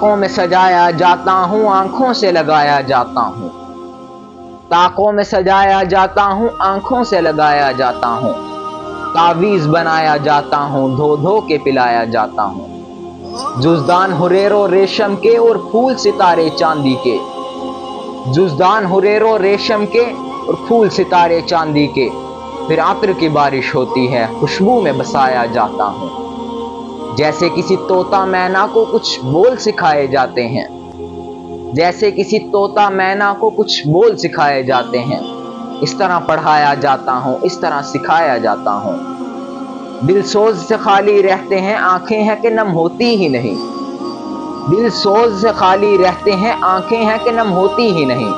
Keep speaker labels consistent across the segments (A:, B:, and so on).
A: ताकों में सजाया जाता हूँ, आंखों से लगाया जाता हूँ। ताकों में सजाया जाता हूँ, आंखों से लगाया जाता हूँ। तावीज़ बनाया जाता हूँ, धो धो के पिलाया जाता हूँ। जुज़दान हुरेरो रेशम के और फूल सितारे चांदी के। जुज़दान हुरेरो रेशम के और फूल सितारे चांदी के। फिर अत्र की बारिश होती है, खुशबू में बसाया जाता हूँ। जैसे किसी तोता मैना को कुछ बोल सिखाए जाते हैं। जैसे किसी तोता मैना को कुछ बोल सिखाए जाते हैं। इस तरह पढ़ाया जाता हूँ, इस तरह सिखाया जाता हूँ। दिल सोज से खाली रहते हैं, आंखें हैं कि नम होती ही नहीं। दिल सोज से खाली रहते हैं, आंखें हैं कि नम होती ही नहीं।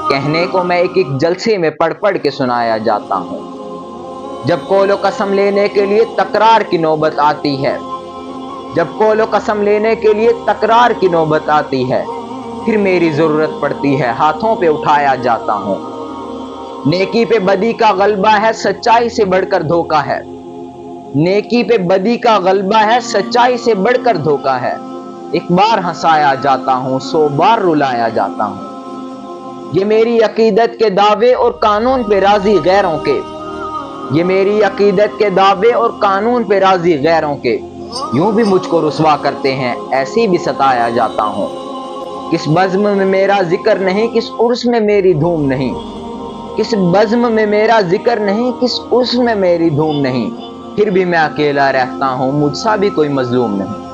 A: कहने को मैं एक एक जलसे में पढ़ पढ़ के सुनाया जाता हूँ। जब कौलो कसम लेने के लिए तकरार की नौबत आती है। जब कौलो कसम लेने के लिए तकरार की नौबत आती है, फिर मेरी जरूरत पड़ती है, हाथों पे उठाया जाता हूँ। नेकी पे बदी का गलबा है, सच्चाई से बढ़कर धोखा है। नेकी पे बदी का गलबा है, सच्चाई से बढ़कर धोखा है। एक बार हंसाया जाता हूँ, 100 बार रुलाया जाता हूँ। ये मेरी अकीदत के दावे और कानून पे राजी गैरों के। ये मेरी अकीदत के दावे और कानून पे राजी गैरों के। यूं भी मुझको रुसवा करते हैं, ऐसे भी सताया जाता हूँ। किस बज़्म में मेरा जिक्र नहीं, किस उर्स में मेरी धूम नहीं। किस बज़्म में मेरा जिक्र नहीं, किस उर्स में मेरी धूम नहीं। फिर भी मैं अकेला रहता हूँ, मुझसा भी कोई मजलूम नहीं।